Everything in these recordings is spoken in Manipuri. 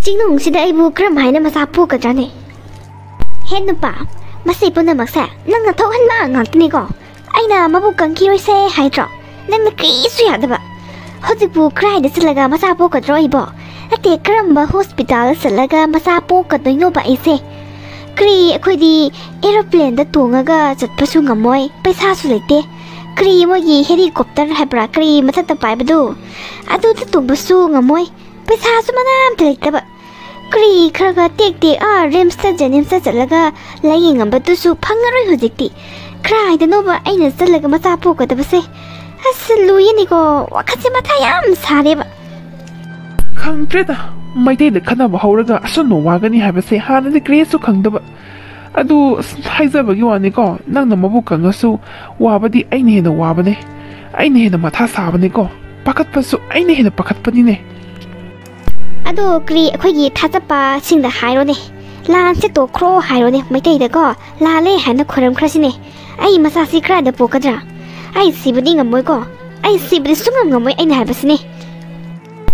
จริงหนุ่มสิได้ไอ้บูกระหมายนะมาซาพูกันจ้ะเนี่ยเห็นหรือเปล่ามาสิปุ่นน่ะมักแสนั่งกระทบหันมาหงอนนี่ก็ไอ้น่ะมาบุกกันคิดไว้เซ่หายจ่อนั่นมันกรี๊ดสุดยอดเลยปะเขาจะบูกใครเดี๋ยวเสร็จแล้วก็มาซาพูกันจ้ะไอ้บ่แล้วเด็กกระมบ้าโฮสปิตาลเสร็จแล้วก็มาซาพูกันตัวโน้บไอ้เซ่กรีคุยดีเอโรเพลนตัวตัวงก็จัดประชุมกับมวยไปซาสุดเลยเต้กรีว่ายีเฮลิคอปเตอร์ให้ปลากรีมาตั้งแต่ไปมาดูอะดูที่ตัวประชุมกับมวยไปซาสุดมาน้ำทะเลแต่แบบกรีคราก็เด็กเด็กเริ่มสตาร์ทเริ่มสตาร์ทแล้วก็ไล่ยิงกับประตูสูบพังอะไรหัวเด็กดิใครแต่โน้บไอ้เนี่ยสแล้วก็มาซาพูกันแต่ไม่ใช่ฮัสลุยนี่ก็ว่าข้าจะมาทายามสารีบะขังเจต้าไม่ได้เด็กขนาดว่าเขาเรื่องก็สนุกว่ากันนี่หายไปเสียหายนั่นเกรซสุขังเดบะอะดูให้เจอแบบวันนี้ก็นั่งนำมาบุกกันก็สู้ว่าบัดนี้ไอ้เนี่ยนะว่าบัดนี้ไอ้เนี่ยนะมาท่าสาบัดนี้ก็ปักกัดปัสสุไอ้เนี่ยนะปักกัดปัดนี่เนี่ยอะดูกรีคุยยีท่าจะปาชิงแต่หายแล้วเนี่ยลานเสตัวโครหายแล้วเนี่ยไม่ได้แต่ก็ลาเล่หายนักคนรำคราสิเนี่ยไอ้มาซาซิกราเดปูกันจ้ะไอ้สีบัดนี้งมวยก็ไอ้สีบัดนี้สุ่งมวยไอ้หายไปสิเนี่ย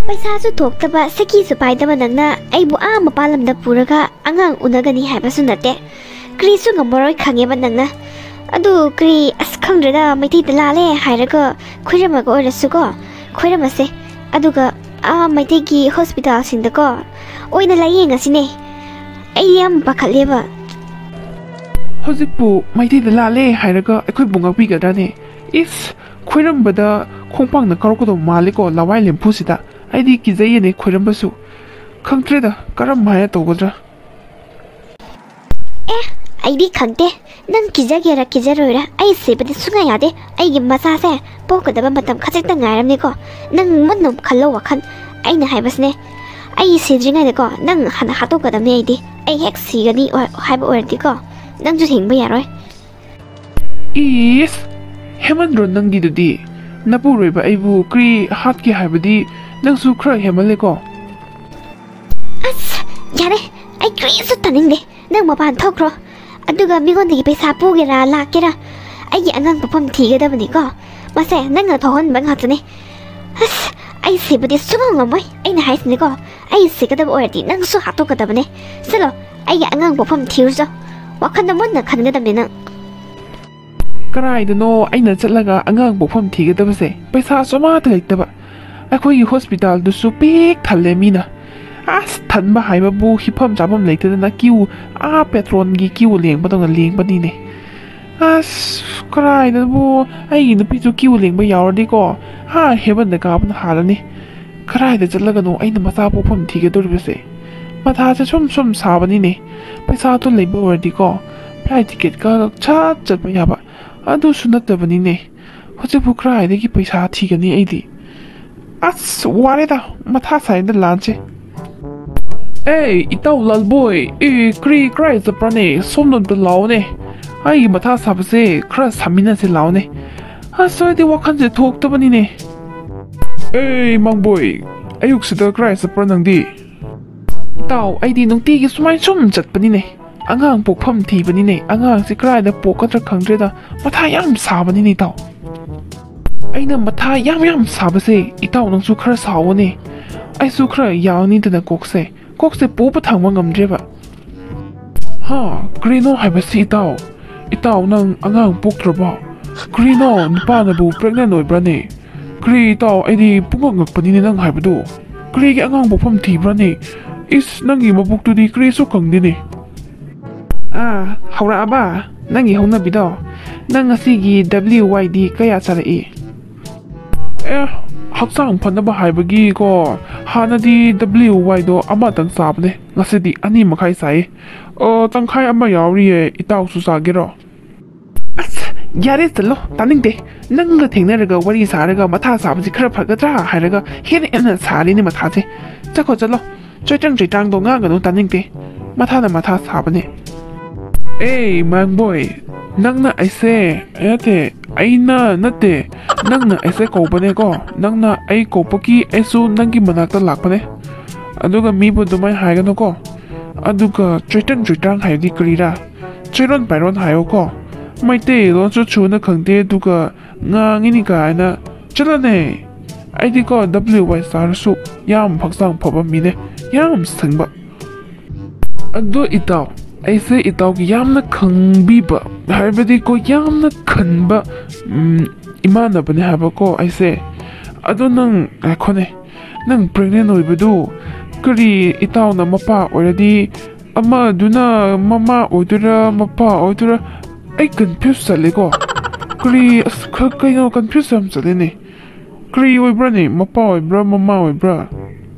ไปซาสุดถูกแต่ว่าสกีสไปแต่วันนั้นน่ะไอ้บัวมาปาลำดับปูระก็อ่างอุณกันนี่หายไปสุดนัดเดะกรีสุ่งมวยขังเงี้ยวันนั้นนะอะดูกรีสขังเรื่องไม่ได้แต่ลาเล่หายแล้วก็คุยเรื่องมาก็อะไรสุก็คุยเรื่องมาสิอะดูก็ไม่ได้กี่โฮสปิตาลสินแต่ก็โอ้ยนั่นไรยังไงสิเนี่ยไอ้ยามปากขัดเลี้ยบะฮอสิปูไม่ได้แต่ลาเล่หายแล้วก็ไอ้คุยบุงกับพี่กันได้เนี่ยอิสคุยเรื่องบัดคงปังนักการก็ต้องมาเลยก็ลาวายเลี้ยงผู้สิตาไอ้ดีกิจใจเนี่ยคุยเรื่องบัสุขังเทรดก็รำหายตัวก็จะไอ้ดีขังเต้นั่งกิจใจกิจรวยละไอ้เสียไปที่สุดไงอ่ะเด้ไอ้ยิมมาซาเซ่พวกก็ได้มาทำข้าศึกตั้งไงแล้วนี่ก็นั่งมันหนุ่มขันโลวะขันไอ้เนี่ยหายไปสิเนี่ยไอ้เสียจริงไงเด็กก็นั่งหันหาตัวก็ได้เนี่ยไอ้ดิไอ้แฮกซี่กันนี่หายไปวันที่ก็นั่งจุดหิงไปอย่างไรอีสเฮมันรอนนั่งดีดูดีนับผู้รวยแบบไอ้บูกรีฮัดกี่หายไปดีนั่งสู้ใครเฮมันเลยก็อย่าเลยไอ้กรีสุดตันนิ่งเด้นั่งมาผ่านเท่าครออันดูกันมีคนที่ไปซาปูกันละลากกันละไอ้ยังงั้นผมทีก็ได้วันนี้ก็มาแสนั่งเงาทอนบังคับจะเนี่ยไอ้สิบดีสู้งงไหมไอ้นายสิเนี่ยก็ไอ้สิก็ได้บอกว่าดีนั่งสู้หาตัวก็ได้วันนี้สิหรอไอ้ยังงั้นผมทีรู้จ้ะว่าคันน้ำมันน่ะคันก็ได้เนี่ยนั่งกระไรเดโนไอ้เนี่ยจะละก็อังงั้นผมทีก็ได้ไปเสไปซาสมาร์ทเลยแต่ว่าไอ้คุยอยู่โฮสปิตาลดูสูปีกทันเลยมีนะทันมาหายมาบูฮิปฮอมจับมันเลยแต่นะคิวเปโตรนกี่คิวเลี้ยงมาต้องเลี้ยงปะนี่เนี่ยกระไรนะบูไอ้ยินพี่จูคิวเลี้ยงไปยาวดีก็เฮบันเด็กกับปัญหาแล้วนี่กระไรเดี๋ยวจะละกันโนไอ้เนี่ยมาซาผมทีก็ดูไปเสมาทาจะชมสาวนี่เนี่ยไปซาตัวเลยบ่ดีก็ไฟทิเกตก็ชาจัดไปยาบะดูสุนัขแต่วันนี้เนี่ยเขาจะพูดกระไรได้กี่ไปชาทีกันนี่ไอ้ดิว่าเลยตามาทาใส่ในร้านใช่เอ้ยอีเต้าลัลบอยกรีใครจะปราณีส้มนนเป็นเหลาเนี่ยไอ้มาท่าสับเซ่คราสามินันเสเหลาเนี่ยสวยดีว่าคันจะถูกตัวนี้เนี่ยเอ้ยมังบอยไอ้ยุกสุดใครจะปรานังดีเต้าไอ้ดีน้องตีกิสมัยชุ่มจัดปนี้เนี่ยอ่างปกพัมทีปนี้เนี่ยอ่างสิใครเดปกก็จะขังเรดามาท่ายามสาวปนี้เนี่ยเต้าไอ้นั่นมาท่ายามสาวเซ่อีเต้าน้องสุคราสาวเนี่ยไอ้สุครายาวนี่แต่นักกกเซ่ก็เสปูปะทางว่างำเจ็บอะกรีโน่หายไปสิอีเต้านั่งอ่างปุกระบะกรีโน่นี่ป้านะบูเปรกแน่หน่อยบรานี่กรีเต้าไอ้ดีปุกงกปนี้นั่งหายไปดูกรีแกอ่างบุกพมทีบรานี่นั่งอีมาบุกดูดีกรีสุขังดีนี่เขาละบ้านั่งอีห้องนับบิดอนั่งสิกี WYD ก็อยากจะเลยฮักสร้างพันธุ์บะหายเมื่อกี้ก็ฮานาดี WY โดอามาตั้งสามเลยงั้นสิดีอันนี้มาใครใส่ตั้งใครอามาอยาวรีอีตาสุสาเกรอยาได้สิลูตานิ่งเดนั่งก็ถึงเนี่ยก็วันที่สาเลยก็มาท่าสามสิครับผัดก็จ้าหายเลยก็เห็นเอ็นสาลีนี่มาท่าสิจะก็จะลูช่วยจังตรงง่ายกันนู้นตานิ่งเดมาท่าเนี่ยมาท่าสามเนี่ยมังบอยนั่งน่ะไอเซ่ไอ้น่ะนั่นเดนั่งน่ะไอเซ่กูปะเนี่ยก็นั่งน่ะไอกูปกี้ไอซูนั่งกินมันนักตลักปะเนี่ยอันดูก็มีบุตรไม่หายกันแล้วก็อันดูก็ช่วยจังหายดีกรีดาช่วยร้อนไปร้อนหายก็ไม่เตะร้อนชูนะขังเตะดูก็งางี้นี่กันนะเจ้าเนี่ยไอ้ที่ก็ WY สารสุยามพักสังพบมีเนี่ย ꯌꯥꯝ ꯁꯪꯕ ꯑꯗꯣ ꯏꯇꯥꯎ ꯑꯩꯁꯦ ꯏꯇꯥꯎꯒꯤ ꯌꯥꯝꯅ ꯈꯪꯕꯤꯕ ꯍꯥꯏꯕꯗꯤꯀꯣ ꯌꯥꯝꯅ ꯈꯟꯕ ꯏꯃꯥꯟꯅꯕꯅꯦ ꯍꯥꯏꯕꯀꯣ ꯑꯩꯁꯦ ꯑꯗꯣ ꯅꯪ ꯉꯥꯏꯈꯣꯅꯦ ꯅꯪ ꯄ꯭ꯔꯦꯒꯅꯦꯟ ꯑꯣꯏꯕꯗꯨ ꯀꯔꯤ ꯏꯇꯥꯎꯅ ꯃꯄꯥ ꯑꯣꯏꯔꯗꯤ ꯑꯃꯗꯨꯅ ꯃꯃꯥ ꯑꯣꯏꯗꯣꯏꯔꯥ ꯃꯄꯥ ꯑꯣꯏꯗꯣꯏꯔꯥ ꯑꯩ ꯀꯟꯐ꯭ꯌꯨꯁ ꯆꯠꯂꯦꯀꯣ ꯀꯔꯤ ꯑꯁ ꯀꯩꯅꯣ ꯀꯟꯐ꯭ꯌꯨꯁ ꯌꯥꯝ ꯆꯠꯂꯦꯅꯦ ꯀꯔꯤ ꯑꯣꯏꯕ꯭ꯔꯥꯅꯦ ꯃꯄꯥ ꯑꯣꯏꯕ꯭ꯔꯥ ꯃꯃꯥ ꯑꯣꯏꯕ꯭ꯔꯥ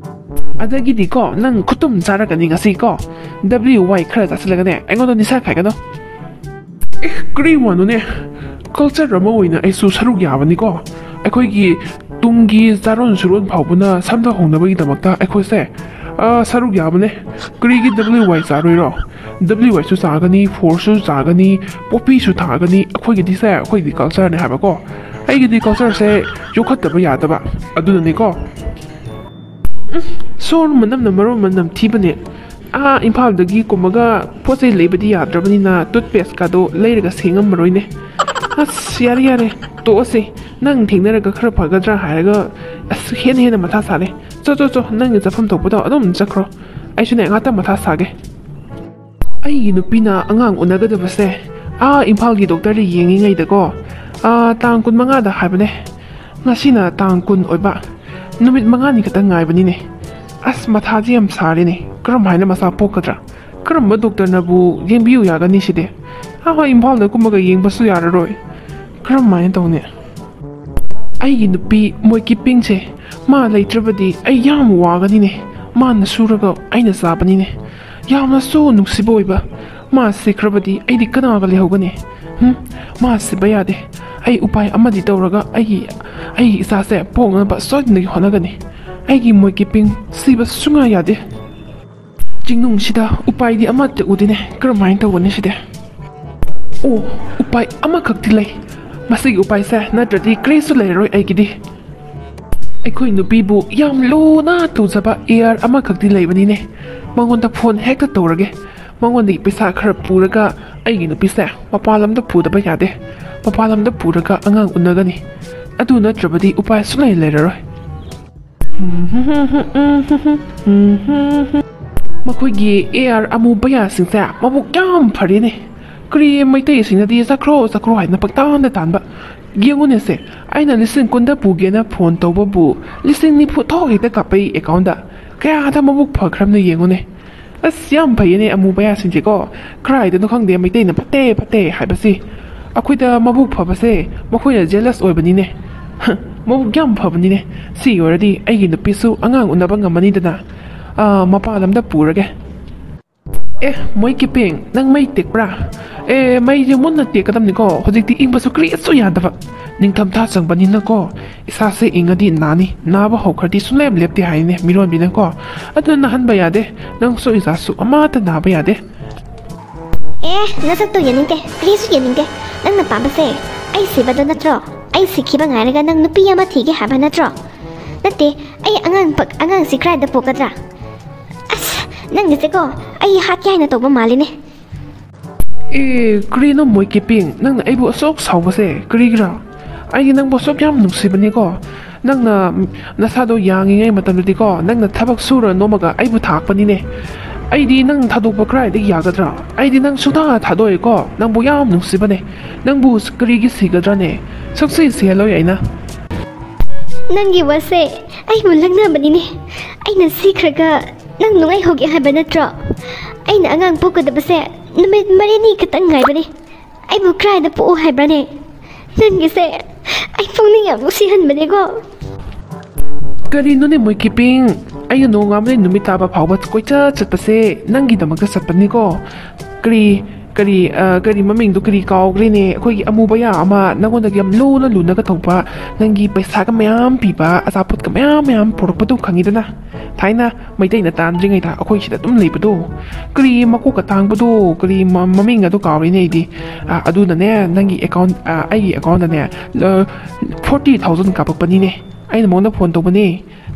ꯑꯗꯒꯤꯗꯤꯀꯣ ꯅꯪ ꯈꯨꯇꯨꯝ ꯆꯥꯔꯛꯀꯅꯤ ꯉꯁꯤꯀꯣ WY ꯈꯔ ꯆꯥꯁꯤꯜꯂꯒꯅꯦ ꯑꯩꯉꯣꯟꯗ ꯅꯤꯁꯥ ꯈꯥꯏꯒꯅꯣ ꯑꯦ ꯀꯔꯤ ꯋꯥꯅꯣꯅꯦ ꯀꯜꯆꯔ ꯑꯃ ꯑꯣꯏꯅ ꯑꯩꯁꯨ ꯁꯔꯨꯛ ꯌꯥꯕꯅꯤꯀꯣ ꯑꯩꯈꯣꯏꯒꯤ ꯇꯨꯡꯒꯤ ꯆꯥꯔꯣꯟ ꯁꯨꯔꯣꯟ ꯐꯥꯎꯕꯅ ꯁꯝꯊꯍꯧꯅꯕꯒꯤꯗꯃꯛꯇ ꯑꯩꯈꯣꯏꯁꯦ ꯁꯔꯨꯛ ꯌꯥꯕꯅꯦ ꯀꯔꯤꯒꯤ WY ꯆꯥꯔꯣꯏꯔꯣ WYꯁꯨ ꯆꯥꯒꯅꯤ ꯐꯣꯔꯁꯨ ꯆꯥꯒꯅꯤ ꯄꯣꯄꯤꯁꯨ ꯊꯥꯒꯅꯤ ꯑꯩꯈꯣꯏꯒꯤꯗꯤꯁꯦ ꯑꯩꯈꯣꯏꯒꯤ ꯀꯜꯆꯔꯅꯦ ꯍꯥꯏꯕꯀꯣ ꯑꯩꯒꯤꯗꯤ ꯀꯜꯆꯔꯁꯦ ꯌꯣꯛꯈꯠꯇꯕ ꯌꯥꯗꯕ ꯑꯗꯨꯅꯅꯤꯀꯣ ꯁꯣꯔ ꯃꯅꯝꯅ ꯃꯔꯣꯟ ꯃꯅꯝ ꯊꯤꯕꯅꯦ ꯏꯝꯐꯥꯜꯗꯒꯤ ꯀꯨꯝꯃꯒ ꯄꯣꯠ ꯆꯩ ꯂꯩꯕꯗꯤ ꯌꯥꯗ꯭ꯔꯕꯅꯤꯅ ꯇꯨꯠꯄꯦꯁꯀꯗꯣ ꯂꯩꯔꯒ ꯁꯦꯡꯉꯝꯃꯔꯣꯏꯅꯦ ꯑꯁ ꯌꯥꯔꯦ ꯇꯣꯛꯑꯁꯤ ꯅꯪ ꯊꯦꯡꯅꯔꯒꯈꯔ ꯐꯒꯗ꯭ꯔꯥ ꯍꯥꯏꯔꯒ ꯑꯁ ꯍꯦꯟꯅ ꯃꯊꯥ ꯁꯥꯔꯦ ꯆꯣ ꯅꯪꯒꯤ ꯆꯠꯐꯝ ꯊꯣꯛꯄꯗꯣ ꯑꯗꯨꯝ ꯆꯠꯈ꯭ꯔꯣ ꯑꯩꯁꯨꯅꯦ ꯉꯥꯛꯇ ꯃꯊꯥ ꯁꯥꯒꯦ ꯑꯩꯒꯤ ꯅꯨꯄꯤꯅ ꯑꯉꯥꯡ ꯎꯅꯒꯗꯕꯁꯦ ꯏꯝꯐꯥꯜꯒꯤ ꯗꯣꯛꯇꯔꯗ ꯌꯦꯡꯉꯤꯉꯩꯗꯀꯣ ꯇꯥꯡ 25ꯗ ꯍꯥꯏꯕꯅꯦ ꯉꯁꯤꯅ ꯇꯥꯡ 20 ꯑꯣꯏꯕ ꯅꯨꯃꯤꯠ 5ꯅꯤ ꯈꯛꯇꯪ ꯉꯥꯏꯕꯅꯤꯅꯦ ꯑꯁ ꯃꯊꯥꯁꯦ ꯌꯥꯝ ꯁꯥꯔꯦꯅꯦ ꯀꯔꯝ ꯍꯥꯏꯅ ꯃꯆꯥ ꯄꯣꯛꯀꯗ꯭ꯔꯥ ꯀꯔꯝꯕ ꯗꯣꯛꯇꯔꯅꯕꯨ ꯌꯦꯡꯕꯤꯌꯨ ꯌꯥꯒꯅꯤ ꯁꯤꯗꯤ ꯍꯣꯏ ꯏꯝꯐꯥꯜꯗ ꯀꯨꯝꯃꯒ ꯌꯦꯡꯕꯁꯨ ꯌꯥꯔꯔꯣꯏ ꯀꯔꯝ ꯍꯥꯏꯅ ꯇꯧꯅꯤ ꯑꯩꯒꯤ ꯅꯨꯄꯤ ꯃꯣꯏ ꯀꯤꯄꯤꯡꯁꯦ ꯃꯥ ꯂꯩꯇ꯭ꯔꯕꯗꯤ ꯑꯩ ꯌꯥꯝ ꯋꯥꯒꯅꯤꯅꯦ ꯃꯥꯅ ꯁꯨꯔꯒ ꯑꯩꯅ ꯆꯥꯕꯅꯤꯅꯦ ꯌꯥꯝꯅꯁꯨ ꯅꯨꯡꯁꯤꯕ ꯑꯣꯏꯕ ꯃꯥ ꯁꯤꯈ꯭ꯔꯕꯗꯤ ꯑꯩꯗꯤ ꯀꯅꯥꯒ ꯂꯩꯍꯧꯒꯅꯤ ꯃꯥ ꯁꯤꯕ ꯌꯥꯗꯦ ꯑꯩ ꯎꯄꯥꯏ ꯑꯃꯗꯤ ꯇꯧꯔꯒ ꯑꯩꯒꯤ ꯏꯆꯥꯁꯦ ꯄꯣꯛꯅꯕ ꯁꯣꯏꯗꯅꯒꯤ ꯍꯣꯠꯅꯒꯅꯤ ꯑꯩꯒꯤ ꯃꯣꯏ ꯀꯤꯄꯤꯡ ꯁꯤꯕ ꯁꯨꯡꯌꯥ ꯌꯥꯗꯦ ꯆꯤꯡꯅꯨꯡꯁꯤꯗ ꯎꯄꯥꯏꯗꯤ ꯑꯃꯠꯇ ꯎꯗꯦꯅꯦ ꯀꯔꯝꯍꯥꯏꯅ ꯇꯧꯒꯅꯤ ꯁꯤꯗꯤ ꯑꯣ ꯎꯄꯥꯏ ꯑꯃꯈꯛꯇꯤ ꯂꯩ ꯃꯁꯤꯒꯤ ꯎꯄꯥꯏꯁꯦ ꯅꯠꯇ꯭ꯔꯗꯤ ꯀꯔꯤꯁꯨ ꯂꯩꯔꯔꯣꯏ ꯑꯩꯒꯤꯗꯤ ꯑꯩꯈꯣꯏ ꯅꯨꯄꯤꯕꯨ ꯌꯥꯝ ꯂꯨꯅ ꯇꯧꯖꯕ ꯑꯦꯌꯔ ꯑꯃꯈꯛꯇꯤ ꯂꯩꯕꯅꯤꯅꯦ ꯃꯉꯣꯟꯗ ꯐꯣꯟ ꯍꯦꯛꯇ ꯇꯧꯔꯒꯦ ꯃꯉꯣꯟꯗꯒꯤ ꯄꯩꯁꯥ ꯈꯔ ꯄꯨꯔꯒ ꯑꯩꯒꯤ ꯅꯨꯄꯤꯁꯦ ꯃꯄꯥꯟ ꯂꯝꯗ ꯄꯨꯗꯕ ꯌꯥꯗꯦ ꯃꯄꯥꯟ ꯂꯝꯗ ꯄꯨꯔꯒ ꯑꯉꯥꯡ ꯎꯅꯒꯅꯤ ꯑꯗꯨ ꯅꯠꯇ꯭ꯔꯕꯗꯤ ꯎꯄꯥꯏ ꯁꯨꯡꯂꯩ ꯂꯩꯔꯔꯣꯏ ꯃꯈꯣꯏꯒꯤ ꯑꯦꯌꯔ ꯑꯃꯨꯕꯌꯥꯁꯤꯡꯁꯦ ꯃꯕꯨꯛ ꯌꯥꯝ ꯐꯔꯦꯅꯦ ꯀꯔꯤ ꯃꯩꯇꯩꯁꯤꯡꯅꯗꯤ ꯆꯠꯈ꯭ꯔꯣ ꯍꯥꯏꯅ ꯄꯛꯇꯥꯟꯗ ꯇꯥꯟꯕ ꯌꯦꯡꯉꯨꯅꯦꯁꯦ ꯑꯩꯅ 10,000 ꯄꯨꯒꯦꯅ ꯐꯣꯟ ꯇꯧꯕꯕꯨ 90,000 ꯊꯣꯛ ꯍꯦꯛꯇ ꯀꯥꯞꯄꯩ ꯑꯦꯀꯥꯎꯟꯗ ꯀꯌꯥꯗ ꯃꯕꯨꯛ ꯐꯈ꯭ꯔꯕꯅ ꯌꯦꯡꯉꯨꯅꯦ ꯑꯁ ꯌꯥꯝ ꯐꯩꯌꯦꯅꯦ ꯑꯃꯨꯕꯌꯥꯁꯤꯡꯁꯦꯀꯣ ꯀꯔꯥꯏꯗꯅꯣ ꯈꯪꯗꯦ ꯃꯩꯇꯩꯅ ꯐꯠꯇꯦ ꯍꯥꯏꯕꯁꯤ ꯑꯩꯈꯣꯏꯗ ꯃꯕꯨꯛ ꯐꯕꯁꯦ ꯃꯈꯣꯏꯅ ꯖꯦꯂꯁ ꯑꯣꯏꯕꯅꯤꯅꯦ ꯃꯕꯨꯛ ꯌꯥꯝ ꯐꯕꯅꯤꯅꯦ ꯁꯤ ꯑꯣꯏꯔꯗꯤ ꯑꯩꯒꯤ ꯅꯨꯄꯤꯁꯨ ꯑꯉꯥꯡ ꯎꯅꯕ ꯉꯝꯃꯅꯤꯗꯅ ꯃꯄꯥꯟ ꯂꯝꯗ ꯄꯨꯔꯒꯦ ꯃꯣꯏ ꯀꯤꯄꯤꯡ ꯅꯪ ꯃꯩ ꯇꯦꯛꯄ꯭ꯔꯥ ꯃꯩꯁꯦ ꯃꯨꯟꯅ ꯇꯦꯛꯀꯗꯕꯅꯤꯀோ ꯍꯧꯖꯤꯛꯇꯤ ꯏꯪꯕꯁꯨ ꯀꯔꯤꯁꯨ ꯌꯥꯗꯕ ꯅꯤꯡꯊꯝꯊꯥ ꯆꯪꯕꯅꯤꯅꯀꯣ ꯏꯁꯥꯁꯦ ꯏꯪꯉꯗꯤ ꯅꯥꯕ ꯍꯧꯈ꯭ꯔꯗꯤ ꯁꯨꯡꯂꯦꯞ ꯂꯦꯞꯇꯦ ꯍꯥꯏꯅꯦ ꯃꯤꯔꯣꯟꯕꯤꯅꯀꯣ ꯑꯗꯨꯅ ꯅꯥꯍꯟꯕ ꯌꯥꯗꯦ ꯅꯪꯁꯨ ꯏꯆꯥꯁꯨ ꯑꯃꯠꯇ ꯅꯥꯕ ꯌꯥꯗꯦ ꯅꯁꯛꯇꯣ ꯌꯦꯡꯅꯤꯡꯗꯦ ꯀꯔꯤꯁꯨ ꯌꯦꯡꯅꯤꯡꯗꯦ ꯅꯪꯅ ꯄꯥꯝꯕꯁꯦ ꯑꯩ ꯁꯤꯕꯗꯣ ꯅꯠꯇ꯭ꯔꯣ ꯑꯩ ꯁꯤꯈꯤꯕ ꯉꯥꯏꯔꯒ ꯅꯪ ꯅꯨꯄꯤ ꯑꯃ ꯊꯤꯒꯦ ꯍꯥꯏꯕ ꯅꯠꯇ꯭ꯔꯣ ꯅꯠꯇꯦ ꯑꯩ ꯑꯉꯥꯡꯁꯤ ꯀꯔꯥꯏꯗ ꯄꯣꯛꯀꯗ꯭ꯔꯥ ꯑꯁ ꯅꯪꯒꯤꯁꯦꯀꯣ ꯑꯩ ꯍꯥꯠꯀꯦ ꯍꯥꯏꯅ ꯇꯧꯕ ꯃꯥꯜꯂꯤꯅꯦ ꯀꯔꯤꯅꯣ ꯃꯣꯏ ꯀꯤꯄꯤꯡ ꯅꯪꯅ ꯑꯩꯕꯨ ꯑꯁꯨꯛ ꯁꯥꯎꯕꯁꯦ ꯀꯔꯤꯒꯤꯔꯥ ꯑꯩꯗꯤ ꯅꯪꯕꯨ ꯑꯁꯨꯛ ꯌꯥꯝ ꯅꯨꯡꯁꯤꯕꯅꯤꯀꯣ ꯅꯪꯅ ꯅꯁꯥꯗꯣ ꯌꯥꯡꯉꯤꯉꯩ ꯃꯇꯝꯗꯗꯤꯀꯣ ꯅꯪꯅ ꯊꯕꯛ ꯁꯨꯔ ꯅꯣꯝꯃꯒ ꯑꯩꯕꯨ ꯊꯥꯛꯄꯅꯤꯅꯦ ꯑꯩꯗꯤ ꯅꯪ ꯊꯥꯗꯣꯛꯄ ꯀꯔꯥꯏꯗꯒꯤ ꯌꯥꯒꯗ꯭ꯔꯥ ꯑꯩꯗꯤ ꯅꯪ ꯁꯨꯡꯊꯥ ꯊꯥꯗꯣꯛꯑꯦꯀꯣ ꯅꯪꯕꯨ ꯌꯥꯝ ꯅꯨꯡꯁꯤꯕꯅꯦ ꯅꯪꯕꯨ ꯀꯔꯤꯒꯤ ꯁꯤꯒꯗ꯭ꯔꯥꯅꯦ ꯁꯨꯛꯁꯤ ꯁꯤꯍꯜꯂꯣꯏ ꯑꯩꯅ ꯅꯪꯒꯤ ꯋꯥꯁꯦ ꯑꯩꯕꯨ ꯂꯛꯅꯕꯅꯤꯅꯦ ꯑꯩꯅ ꯁꯤꯈ꯭ꯔꯒ ꯅꯪ ꯅꯨꯡꯉꯥꯏꯍꯧꯒꯦ ꯍꯥꯏꯕ ꯅꯠꯇ꯭ꯔꯣ ꯑꯩꯅ ꯑꯉꯥꯡ ꯄꯣꯛꯀꯗꯕꯁꯦ ꯅꯨꯃꯤꯠ 4 ꯈꯛꯇꯪ ꯉꯥꯏꯕꯅꯤ ꯑꯩꯕꯨ ꯀꯔꯥꯏꯗ ꯄꯣꯛꯎ ꯍꯥꯏꯕ꯭ꯔꯥꯅꯦ ꯅꯪꯒꯤꯁꯦ ꯑꯩ ꯄꯨꯛꯅꯤꯡ ꯌꯥꯝ ꯅꯨꯡꯁꯤꯍꯟꯕꯅꯦꯀꯣ ꯀꯔꯤꯅꯣꯅꯦ ꯃꯣꯏ ꯀꯤꯄꯤꯡ ꯑꯩꯅ ꯅꯣꯡꯉꯥꯟꯕꯗꯩ ꯅꯨꯃꯤꯠ ꯇꯥꯕ ꯐꯥꯎꯕ ꯀꯣꯏꯆꯠ ꯆꯠꯄꯁꯦ ꯅꯪꯒꯤꯗꯃꯛꯇ ꯆꯠꯄꯅꯤꯀꯣ ꯀꯔꯤ ꯃꯃꯤꯡꯗꯣ ꯀꯔꯤ ꯀꯥꯎꯈ꯭ꯔꯦꯅꯦ ꯑꯩꯈꯣꯏꯒꯤ ꯑꯃꯨꯕꯌꯥ ꯑꯃ ꯅꯪꯉꯣꯟꯗꯒꯤ ꯌꯥꯝ ꯂꯨꯅꯒ ꯇꯧꯕ ꯅꯪꯒꯤ ꯄꯩꯁꯥꯒ ꯃꯌꯥꯝ ꯄꯤꯕ ꯑꯆꯥꯄꯣꯠꯀ ꯃꯌꯥꯝ ꯄꯨꯔꯛꯄꯗꯣ ꯈꯪꯉꯤꯗꯅ ꯊꯥꯏꯅ ꯃꯩꯇꯩꯅ ꯇꯥꯟꯗ꯭ꯔꯤꯉꯩꯗ ꯑꯩꯈꯣꯏ ꯁꯤꯗ ꯑꯗꯨꯝ ꯂꯩꯕꯗꯣ ꯀꯔꯤ ꯃꯀꯣꯛꯀ ꯇꯥꯡꯕꯗꯣ ꯀꯔꯤ ꯃꯃꯤꯡ ꯑꯗꯣ ꯀꯥꯎꯔꯤꯅꯦ ꯑꯩꯗꯤ ꯑꯗꯨꯅꯅꯦ ꯅꯪꯒꯤ ꯑꯩꯒꯤ ꯑꯦꯀꯥꯎꯟꯗꯅꯦ 40,000 ꯀꯥꯞꯄꯛꯄꯅꯤꯅꯦ ꯑꯩꯅ ꯃꯉꯣꯟꯗ ꯐꯣꯟ ꯇꯧꯕꯅꯦ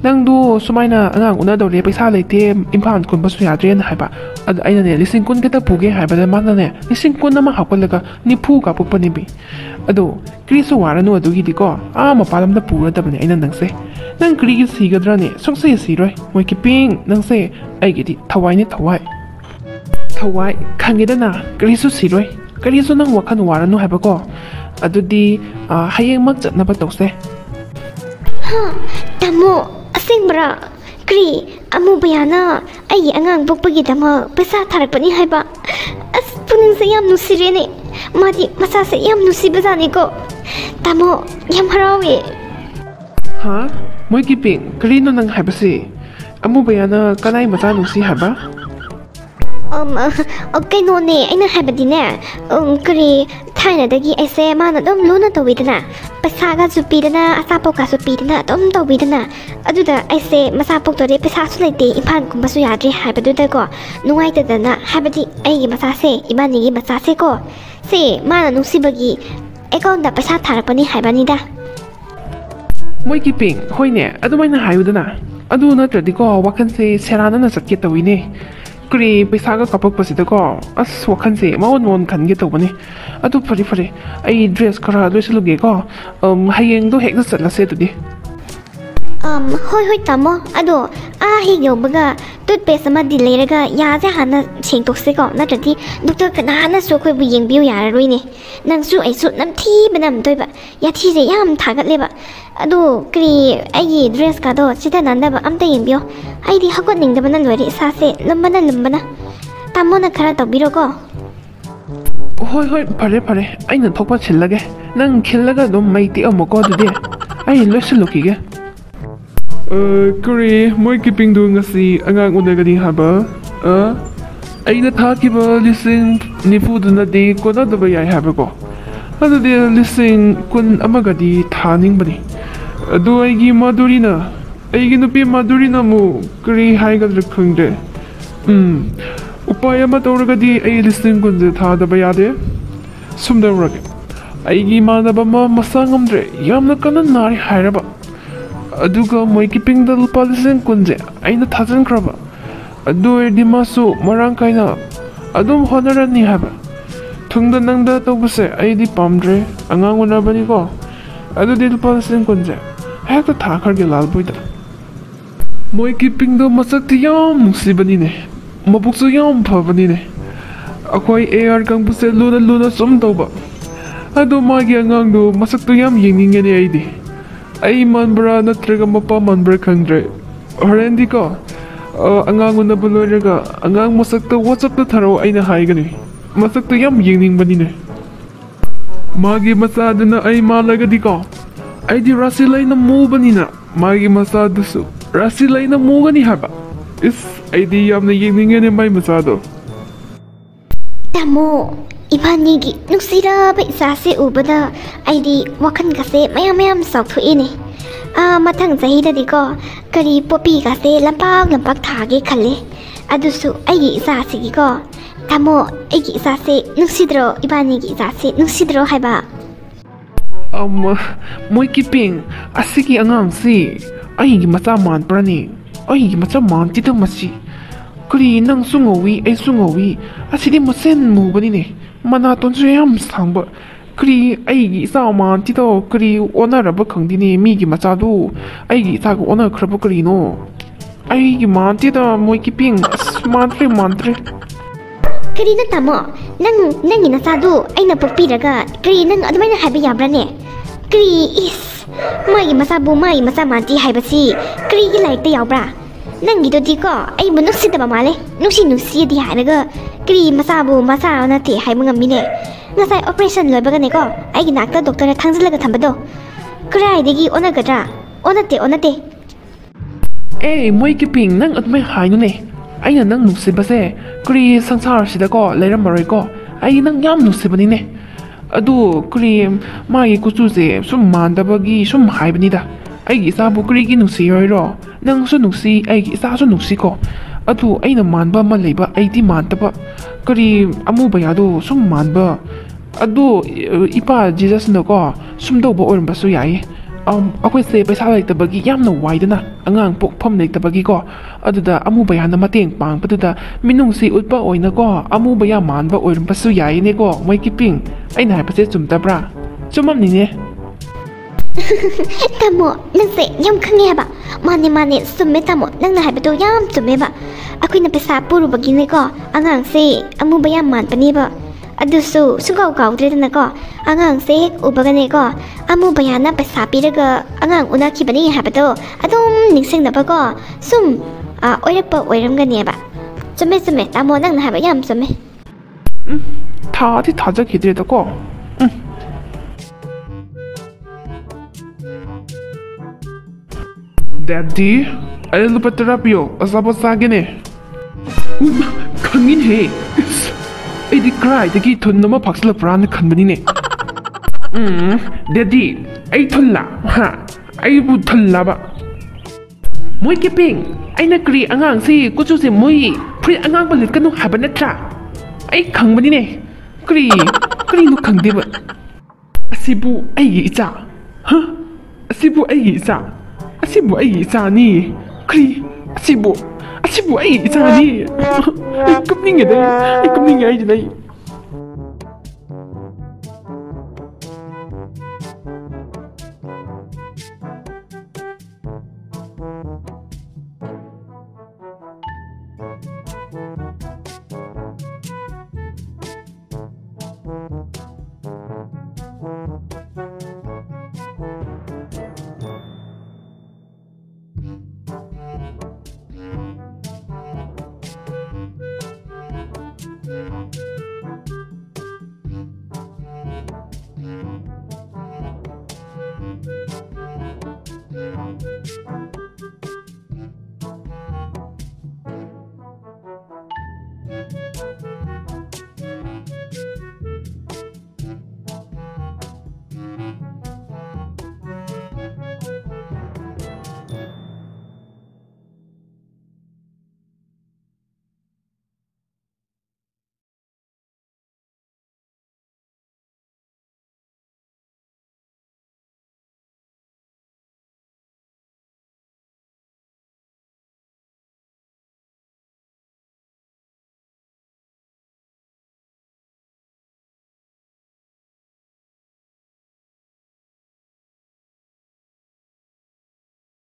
ꯅꯪꯗꯣ ꯁꯨꯃꯥꯏꯅ ꯑꯉꯥꯡ ꯎꯅꯗꯧꯔꯦ ꯄꯩꯁꯥ ꯂꯩꯇꯦ ꯏꯝꯐꯥꯜ ꯀꯨꯟꯕꯁꯨ ꯌꯥꯗ꯭ꯔꯦꯅ ꯍꯥꯏꯕ ꯑꯗꯨ ꯑꯩꯅꯅꯦ 10,000 ꯈꯛꯇ ꯄꯨꯒꯦ ꯍꯥꯏꯕꯗ ꯃꯥꯅꯅꯦ 10,000 ꯑꯃ ꯍꯥꯞꯀꯠꯂꯒ 90 ꯀꯥꯞꯄꯛꯄꯅꯦꯕꯤ ꯑꯗꯣ ꯀꯔꯤꯁꯨ ꯋꯥꯔꯅꯨ ꯑꯗꯨꯒꯤꯗꯤꯀꯣ ꯃꯄꯥꯟ ꯂꯝꯗ ꯄꯨꯔꯗꯕꯅꯦ ꯑꯩꯅ ꯅꯪꯁꯦ ꯅꯪ ꯀꯔꯤꯒꯤ ꯁꯤꯒꯗ꯭ꯔꯅꯦ ꯁꯨꯡꯁꯤ ꯁꯤꯔꯣꯏ ꯃꯣꯏ ꯀꯤꯄꯤꯡ ꯅꯪꯁꯦ ꯑꯩꯒꯤꯗꯤ ꯊꯋꯥꯏꯅꯦ ꯊꯋꯥꯏ ꯈꯪꯉꯦꯗꯅ ꯀꯔꯤꯁꯨ ꯁꯤꯔꯣꯏ ꯀꯔꯤꯁꯨ ꯅꯪ ꯋꯥꯈꯜ ꯋꯥꯔꯅꯨ ꯍꯥꯏꯕꯀꯣ ꯑꯗꯨꯗꯤ ꯍꯌꯦꯡꯃꯛ ꯆꯠꯅꯕ ꯇꯧꯁꯦ Tamo, asing-bra. Kri, amubaya ay angang bukpagidama pesa tharakpani haiba. As puning sa yam nusirene. Madi masasa yam nusibazani ko. Tamo, yam harawi. Ha? Moy kiping, karino nang haibasi? Amubaya na kanay mata nusi haba? Okay no ne, ay nang haibadi na. Kri, Thai-nadagi ay se mana dom luna tawidana. Pasaga supidana, asapok ka supidana, dom tawidana. Aduda ay se masapok tori pasasu laite ipan kumbasu yadri haibaduda ko. Nungay tadana, haibadi ay masase, ibanigi masase ko. Se, mana nusibagi, ikaw na pasa tharapani haibanida. Moy kiping, hoy ne, adumay na hayudana. Adu na tradiko, wakan se serana na sakit tawine. Kuri paisaga kapagpasida ko as wakan se maon kan gito bani adu fari ay dress kara loisaluge ko hayeng do hek sa lase tudi Hoy tamo ado higyo baga toothpaste ama dileraga yaja hana sengtokse ko natrati doctor kanana so khoi bu yengbiu yararoi ne nangsu aisu namthi banam toiba yathi je yam thagatleba ado kri ai dress ka do sida nandaba amta yengbiu ai di hagot ningdaba na lori sase lambana tamo na khara tobiro ko hoy pare aina thokpa chillage nang khillaga dum maiti amoko dudi ai loisalukige Kuri, moy kiping do ngasi angang unagani haba? Aina thakiba lising nifudu na di ko na daba yai haba ko. Ado di lising kun amagadi thaning bani. Ado aigi madurina. Aigi nupi madurina mo kuri haigal rakhungde. Upaya matawragadi ay lising kun de tha daba yade. Sumdawrage. Aigi manaba ma masangamdre yamna kanan nari hairaba. Aduga moy kiping dal palising kunje aina thajan kraba adu dimasu marang kaina adum honarani haba thungda nangda tobuse aidi pamdre angang una bani ko adu dil palising kunje hekta thakar ge lal boida moy kiping do masak ti yam sibani ne mabuksu yam phabani ne akoi ar kang buse luna sum toba adu magi angang do masak tu yam yengninge ne aidi ay manbra na traga mapa manbra kangdre horendi ko angang una buloraga angang masakta whatsapp na tharo ay na haigani masakta yam yingning bani ne magi masada na ay malaga di ko ay di rasilay na mu bani na magi masada su rasilay na mu gani haba is ay di yam na yingning ne may masado Tamo Ibanigi nusira ba isase ubada ID wakan kase mayam saktu ini matang zahida diko kari popi kase lampak thage khale adusu aigi isase ko tamo aigi isase nusidro ibanigi isase nusidro haiba moy kiping asigi angang si aigi macha man prani aigi macha man ti masi kuri nang sungowi ay sungowi asidi mosen mu bani ne mana tonsu yam sangba kri aigi sa man ti to kri onar ba khangdi ne mi gi macha du aigi sa ko onar khrabu kri no aigi man ti da moi ki ping mantre kri na tamo nang ina sa du aina pokpi raga kri nang admai na habi yabra ne kri is mai masa bu mai masa man ti haibasi kri gi like te yabra nang gi do di ko ai bu nuksi da ba male nuksi di haraga kri masabu masa na ti hai mangam mine ngasai operation loiba ga ne ko ai gi nakta doctor thangzila ga thambado krai degi ona gadra onate moi ki ping nang atmai hai nu ne aina nang nusi base kri sangsar sida ko leiram maroi ko ai nang yam nusi bani ne adu kri mai ku chu se sum manda bagi sum hai bani da ai gi sa bu kri gi nusi yoi ro nang su nusi ai gi sa su nusi ko adu aina manba ma leiba aidi mantaba kari amu bayado sum manba adu ipa jesus no ko sum do bo orum basu yai ꯑꯩꯈꯣꯏꯁꯦ ꯄꯩꯁꯥ ꯂꯩꯇꯕꯒꯤ ꯌꯥꯝꯅ ꯋꯥꯏꯗꯅ ꯑꯉꯥꯡ ꯄꯣꯛꯐꯝ ꯂꯩꯇꯕꯒꯤꯀꯣ ꯑꯗꯨꯗ ꯑꯃꯨꯕ ꯌꯥꯝꯅ ꯃꯇꯦꯡ ꯄꯥꯡꯕꯗꯨꯗ ꯃꯤꯅꯨꯡꯁꯤ ꯎꯠꯄ ꯑꯣꯏꯅꯀꯣ ꯑꯃꯨꯕ ꯌꯥꯝ ꯃꯥꯟꯕ ꯑꯣꯏꯔꯝꯕꯁꯨ ꯌꯥꯏꯅꯦꯀꯣ ꯃꯣꯏ ꯀꯤꯄꯤꯡ ꯑꯩꯅ ꯍꯥꯏꯕꯁꯦ ꯆꯨꯝꯗꯕ꯭ꯔꯥ ꯆꯨꯝꯃꯝꯅꯤꯅꯦ ꯇꯥꯃꯣ ꯅꯪꯁꯦ ꯌꯥꯝ ꯈꯪꯉꯦ ꯍꯥꯏꯕ ꯃꯥꯅꯦ ꯃꯥꯅꯦ ꯆꯨꯝꯃꯦ ꯇꯥꯃꯣ ꯅꯪꯅ ꯍꯥꯏꯕꯗꯣ ꯌꯥꯝ ꯆꯨꯝꯃꯦꯕ ꯑꯩꯈꯣꯏꯅ ꯄꯩꯁꯥ ꯄꯨꯔꯨꯕꯒꯤꯅꯦꯀꯣ ꯑꯉꯥꯡꯁꯦ ꯑꯃꯨꯕ ꯌꯥꯝ ꯃꯥꯟꯕꯅꯦꯕ ꯑꯗꯨꯁꯨ ꯁꯨꯡꯀꯥꯎ ꯀꯥꯎꯗ꯭ꯔꯦꯗꯅꯀꯣ ꯑꯉꯥꯡꯁꯦ ꯍꯦꯛ ꯎꯕꯒꯅꯦꯀꯣ ꯑꯃꯨꯕ ꯌꯥꯅ ꯄꯩꯁꯥ ꯄꯤꯔꯒ ꯑꯉꯥꯡ ꯎꯅꯈꯤꯕꯅꯤ ꯍꯥꯏꯕꯗꯣ ꯑꯗꯨꯝ ꯅꯤꯡꯁꯤꯡꯅꯕꯀꯣ ꯁꯨꯝ ꯑꯣꯏꯔꯛꯄ ꯑꯣꯏꯔꯝꯒꯅꯦꯕ ꯆꯨꯝꯃꯦ ꯆꯨꯝꯃꯦ ꯇꯥꯃꯣ ꯅꯪꯅ ꯍꯥꯏꯕ ꯌꯥꯝ ꯆꯨꯝꯃꯦ ꯊꯥꯗꯤ ꯊꯥꯖꯈꯤꯗ꯭ꯔꯦꯗꯀꯣ ꯗꯦꯗꯤ ꯑꯩ ꯂꯨꯄꯥ 10 ꯄꯤꯌꯣ ꯑꯆꯥꯄꯣꯠ ꯆꯥꯒꯦꯅꯦ ꯈꯪꯉꯤꯅꯦꯍꯦ ꯑꯩꯗꯤ ꯀꯔꯥꯏꯗꯒꯤ ꯊꯨꯟ ꯑꯃ ꯐꯥꯛꯆꯜꯂꯛꯄ꯭ꯔꯥꯅ ꯈꯟꯕꯅꯤꯅꯦ ꯗꯦꯗꯤ ꯑꯩ ꯊꯨꯜꯂꯥ ꯍꯥ ꯑꯩꯕꯨ ꯊꯨꯜꯂꯕ ꯃꯣꯏ ꯀꯤꯄꯤꯡ ꯑꯩꯅ ꯀꯔꯤ ꯑꯉꯥꯡꯁꯤ ꯀꯨꯆꯨꯁꯦ ꯃꯣꯏ ꯐꯨꯔꯤꯠ ꯑꯉꯥꯡꯕ ꯂꯤꯠꯀꯅꯨ ꯍꯥꯏꯕ ꯅꯠꯇ꯭ꯔꯥ ꯑꯩ ꯈꯪꯕꯅꯤꯅꯦ ꯀꯔꯤꯅꯣ ꯈꯪꯗꯦꯕ ꯑꯁꯤꯕꯨ ꯑꯩꯒꯤ ꯏꯆꯥ ꯍ ꯑꯁꯤꯕꯨ ꯑꯩꯒꯤ ꯏꯆꯥ ꯑꯁꯤꯕꯨ ꯑꯩꯒꯤ ꯏꯆꯥꯅꯤ ꯑꯁꯤꯕꯨ ꯑꯩꯒꯤ ꯏꯆꯥꯅꯤ ꯑꯩ ꯀꯞꯅꯤꯡꯉꯦ ꯑꯩꯁꯤꯗ